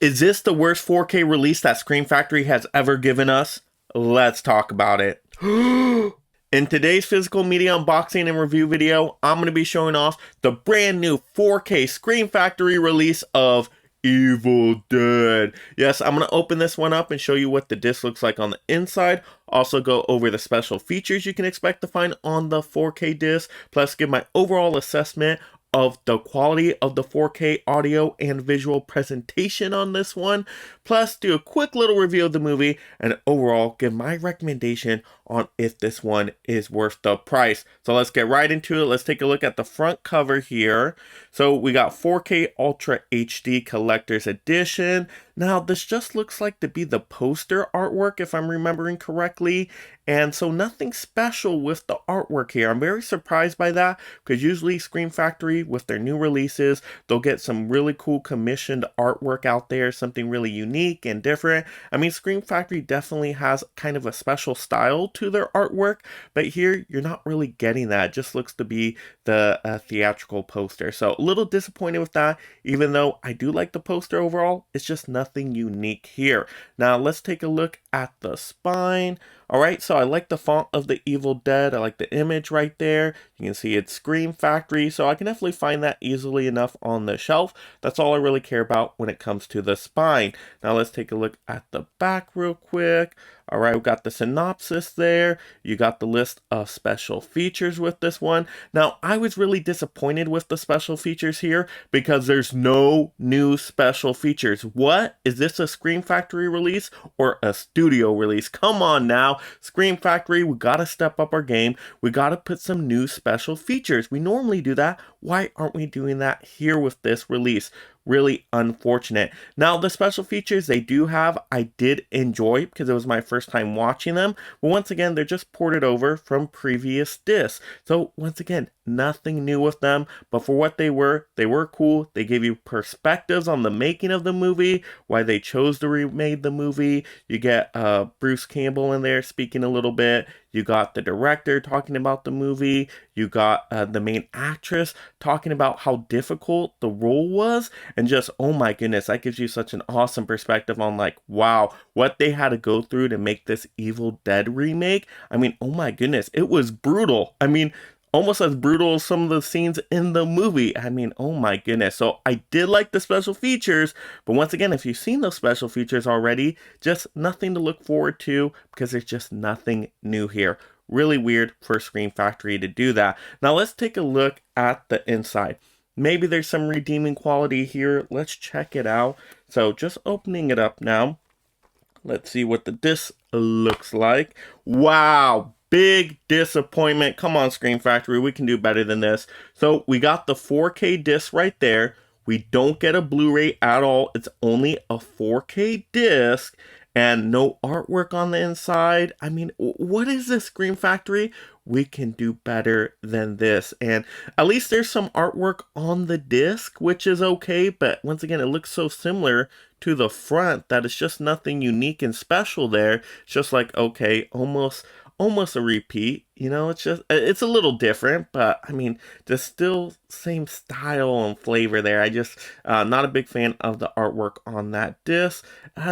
Is this the worst 4K release that Scream Factory has ever given us? Let's talk about it. In today's physical media unboxing and review video, I'm going to be showing off the brand new 4K Scream Factory release of Evil Dead. Yes, I'm going to open this one up and show you what the disc looks like on the inside. Also go over the special features you can expect to find on the 4K disc, plus give my overall assessment of the quality of the 4K audio and visual presentation on this one, plus do a quick little review of the movie and overall give my recommendation on if this one is worth the price. So let's get right into it. Let's take a look at the front cover here. So we got 4K Ultra HD Collector's Edition. Now this just looks like to be the poster artwork if I'm remembering correctly, and so nothing special with the artwork here. I'm very surprised by that because usually Scream Factory with their new releases, they'll get some really cool commissioned artwork out there, something really unique and different. I mean, Scream Factory definitely has kind of a special style to their artwork, but here you're not really getting that. It just looks to be the theatrical poster. So a little disappointed with that, even though I do like the poster overall. It's just nothing unique here. Now let's take a look at the spine. Alright, so I like the font of the Evil Dead. I like the image right there. You can see it's Scream Factory, so I can definitely find that easily enough on the shelf. That's all I really care about when it comes to the spine. Now let's take a look at the back real quick. Alright, we've got the synopsis there. You got the list of special features with this one. Now, I was really disappointed with the special features here because there's no new special features. What? Is this a Scream Factory release or a studio release? Come on now, Scream Factory, we gotta step up our game. We gotta put some new special features. We normally do that. Why aren't we doing that here with this release? Really unfortunate. Now, the special features they do have, I did enjoy because it was my first time watching them. But once again, they're just ported over from previous discs. So once again, nothing new with them. But for what they were cool. They gave you perspectives on the making of the movie, why they chose to remake the movie. You get Bruce Campbell in there speaking a little bit. You got the director talking about the movie. You got the main actress talking about how difficult the role was. And just, oh my goodness, that gives you such an awesome perspective on like, wow, what they had to go through to make this Evil Dead remake. I mean, oh my goodness, it was brutal. I mean, almost as brutal as some of the scenes in the movie. I mean, oh my goodness. So I did like the special features, but once again, if you've seen those special features already, just nothing to look forward to because there's just nothing new here. Really weird for Scream Factory to do that. Now let's take a look at the inside. Maybe there's some redeeming quality here. Let's check it out. So just opening it up now. Let's see what the disc looks like. Wow. Big disappointment. Come on, Scream Factory. We can do better than this. So we got the 4K disc right there. We don't get a Blu-ray at all. It's only a 4K disc and no artwork on the inside. I mean, what is this, Scream Factory? We can do better than this. And at least there's some artwork on the disc, which is okay. But once again, it looks so similar to the front that it's just nothing unique and special there. It's just like, okay, almost a repeat, you know. It's a little different, but I mean, just still same style and flavor there. I just not a big fan of the artwork on that disc.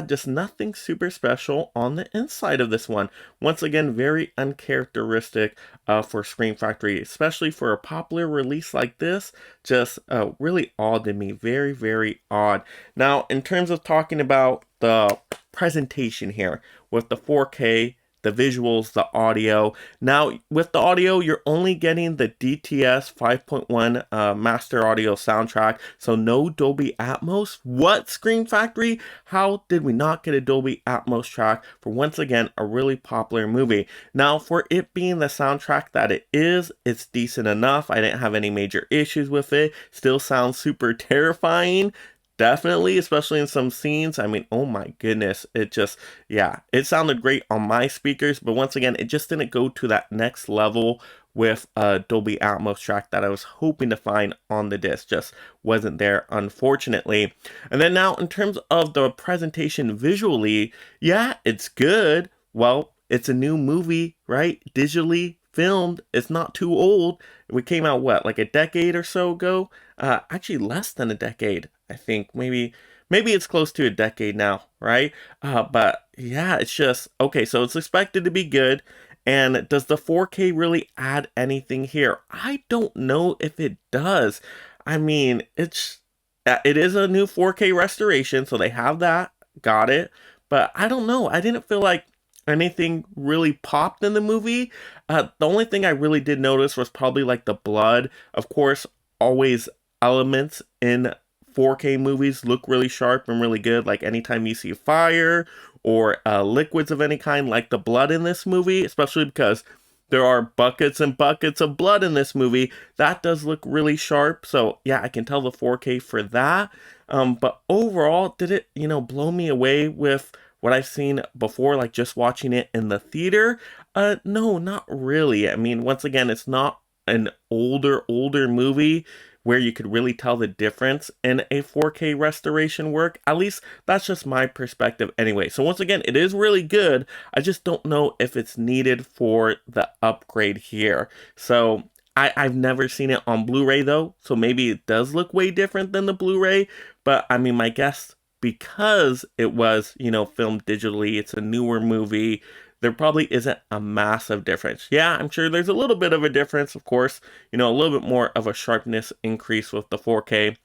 Just nothing super special on the inside of this one. Once again, very uncharacteristic for Scream Factory, especially for a popular release like this. Just really odd to me. Very, very odd. Now, in terms of talking about the presentation here with the 4K, the visuals, the audio. Now, with the audio, you're only getting the DTS 5.1 master audio soundtrack, so no Dolby Atmos. What, Scream Factory? How did we not get a Dolby Atmos track for, once again, a really popular movie? Now, for it being the soundtrack that it is, it's decent enough. I didn't have any major issues with it. Still sounds super terrifying. Definitely, especially in some scenes. I mean, oh my goodness. It just, yeah, it sounded great on my speakers, but once again, it just didn't go to that next level with a Dolby Atmos track that I was hoping to find on the disc. Just wasn't there, unfortunately. And then now, in terms of the presentation visually, yeah, it's good. Well, it's a new movie, right? Digitally filmed. It's not too old. We came out, what, like a decade or so ago? Actually less than a decade, I think. Maybe maybe it's close to a decade now, right? But yeah, it's just okay. So it's expected to be good. And does the 4K really add anything here? I don't know if it does. I mean, it is a new 4K restoration, so they have that. Got it. But I don't know. I didn't feel like anything really popped in the movie. The only thing I really did notice was probably like the blood. Of course, always elements in 4K movies look really sharp and really good. Like anytime you see fire or liquids of any kind, like the blood in this movie, especially because there are buckets and buckets of blood in this movie. That does look really sharp. So yeah, I can tell the 4K for that. But overall, did it, blow me away with what I've seen before, like just watching it in the theater? No, not really. I mean, once again, it's not an older movie where you could really tell the difference in a 4K restoration work. At least that's just my perspective anyway. So once again, it is really good. I just don't know if it's needed for the upgrade here. So I've never seen it on Blu-ray though, so maybe it does look way different than the Blu-ray. But I mean, my guess, because it was, filmed digitally, it's a newer movie, there probably isn't a massive difference. Yeah, I'm sure there's a little bit of a difference, of course, a little bit more of a sharpness increase with the 4K.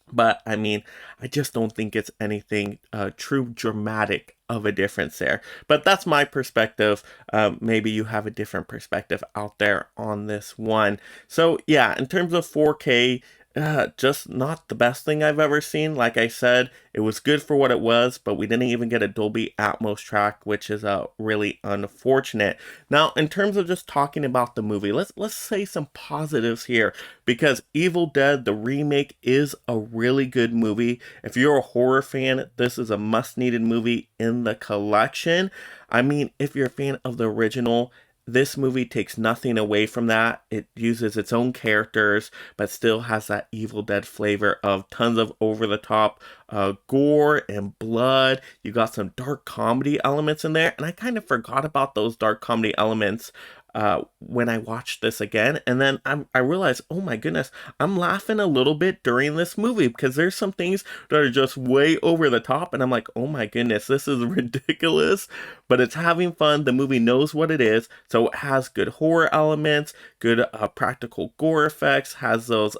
But I mean, I just don't think it's anything true dramatic of a difference there. But that's my perspective. Maybe you have a different perspective out there on this one. So yeah, in terms of 4K, just not the best thing I've ever seen. Like I said, it was good for what it was, but we didn't even get a Dolby Atmos track, which is really unfortunate. Now, in terms of just talking about the movie, let's say some positives here, because Evil Dead, the remake, is a really good movie. If you're a horror fan, this is a must-needed movie in the collection. I mean, if you're a fan of the original, this movie takes nothing away from that. It uses its own characters, but still has that Evil Dead flavor of tons of over-the-top gore and blood. You got some dark comedy elements in there, and I kind of forgot about those dark comedy elements when I watched this again. And then I realized, oh my goodness, I'm laughing a little bit during this movie because there's some things that are just way over the top. And I'm like, oh my goodness, this is ridiculous. But it's having fun. The movie knows what it is. So it has good horror elements, good practical gore effects, has those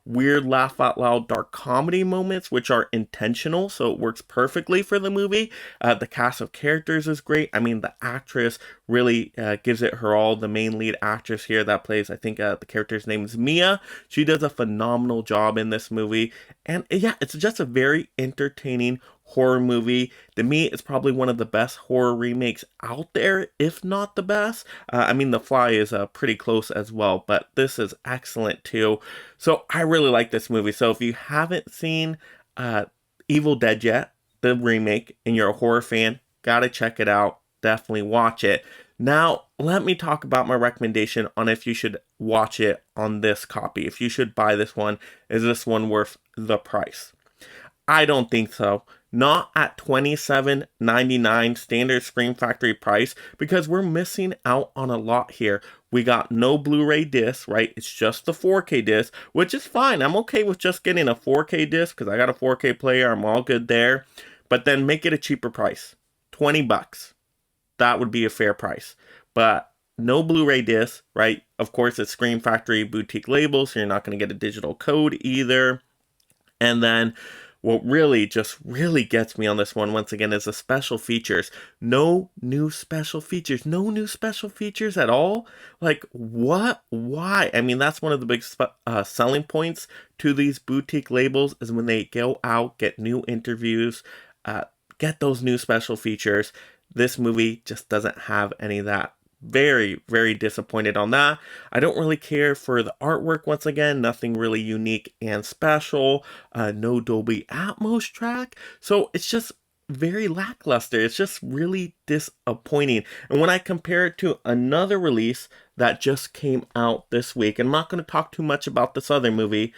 weird laugh out loud dark comedy moments, which are intentional, so it works perfectly for the movie. The cast of characters is great. I mean, the actress really gives it her all. The main lead actress here that plays, I think the character's name is Mia. She does a phenomenal job in this movie. And yeah, it's just a very entertaining horror movie. To me, it's probably one of the best horror remakes out there, if not the best. I mean, The Fly is pretty close as well, but this is excellent too. So I really like this movie. So if you haven't seen Evil Dead yet, the remake, and you're a horror fan, gotta check it out. Definitely watch it. Now, let me talk about my recommendation on if you should watch it on this copy. If you should buy this one, is this one worth the price? I don't think so. Not at $27.99 standard Scream Factory price, because we're missing out on a lot here. We got no Blu-ray disc, right? It's just the 4K disc, which is fine. I'm okay with just getting a 4K disc because I got a 4K player. I'm all good there. But then make it a cheaper price. $20. That would be a fair price. But no Blu-ray disc, right? Of course, it's Scream Factory boutique label, so you're not going to get a digital code either. And then what really gets me on this one, once again, is the special features. No new special features. No new special features at all? Like, what? Why? I mean, that's one of the big selling points to these boutique labels, is when they go out, get new interviews, get those new special features. This movie just doesn't have any of that. Very, very disappointed on that. I don't really care for the artwork. Once again, nothing really unique and special. No Dolby Atmos track. So it's just very lackluster. It's just really disappointing. And when I compare it to another release that just came out this week, and I'm not going to talk too much about this other movie,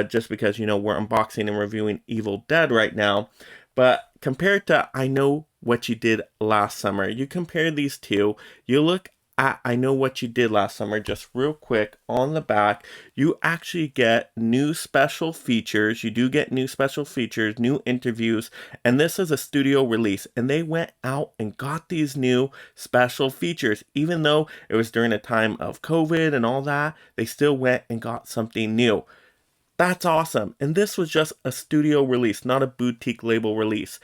just because, we're unboxing and reviewing Evil Dead right now. But compared to I Know What You Did Last Summer, you compare these two, you look I Know What You Did Last Summer, just real quick on the back, you actually get new special features. You do get new special features, new interviews, and this is a studio release. And they went out and got these new special features. Even though it was during a time of COVID and all that, they still went and got something new. That's awesome. And this was just a studio release, not a boutique label release.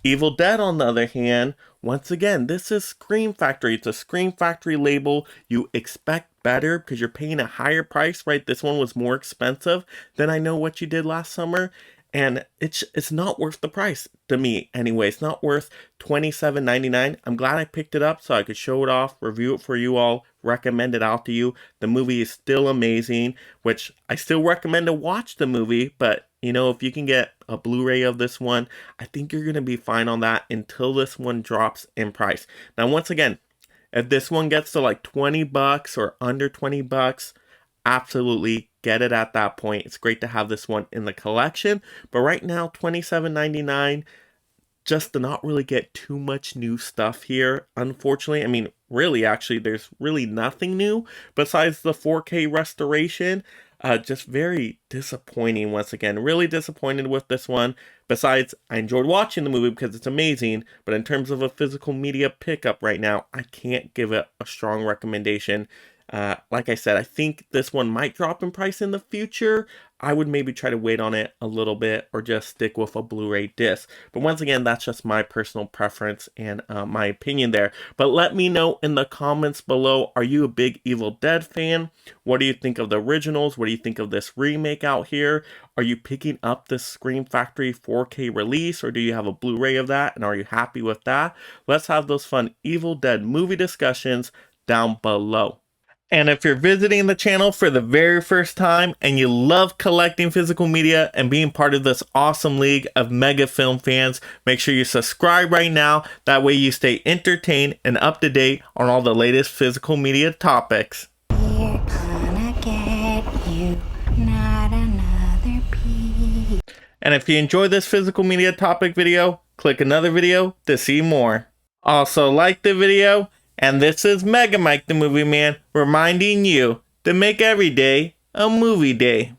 Evil Dead, on the other hand, once again, this is Scream Factory. It's a Scream Factory label. You expect better because you're paying a higher price, right? This one was more expensive than I Know What You Did Last Summer. And it's not worth the price to me anyway. It's not worth $27.99. I'm glad I picked it up so I could show it off, review it for you all, recommend it out to you. The movie is still amazing, which I still recommend to watch the movie, but you know, if you can get a Blu-ray of this one, I think you're going to be fine on that until this one drops in price. Now, once again, if this one gets to like $20 or under $20, absolutely get it at that point. It's great to have this one in the collection, but right now, $27.99, just to not really get too much new stuff here, unfortunately. I mean, really, actually, there's really nothing new besides the 4K restoration. Just very disappointing once again. Really disappointed with this one. Besides, I enjoyed watching the movie because it's amazing, but in terms of a physical media pickup right now, I can't give it a strong recommendation. Like I said, I think this one might drop in price in the future. I would maybe try to wait on it a little bit or just stick with a Blu-ray disc. But once again, that's just my personal preference and my opinion there. But let me know in the comments below, are you a big Evil Dead fan? What do you think of the originals? What do you think of this remake out here? Are you picking up this Scream Factory 4K release, or do you have a Blu-ray of that? And are you happy with that? Let's have those fun Evil Dead movie discussions down below. And if you're visiting the channel for the very first time and you love collecting physical media and being part of this awesome league of mega film fans, make sure you subscribe right now. That way you stay entertained and up to date on all the latest physical media topics. We're gonna get you, not another piece. And if you enjoyed this physical media topic video, click another video to see more. Also like the video. And this is Mega Mike the Movie Man reminding you to make every day a movie day.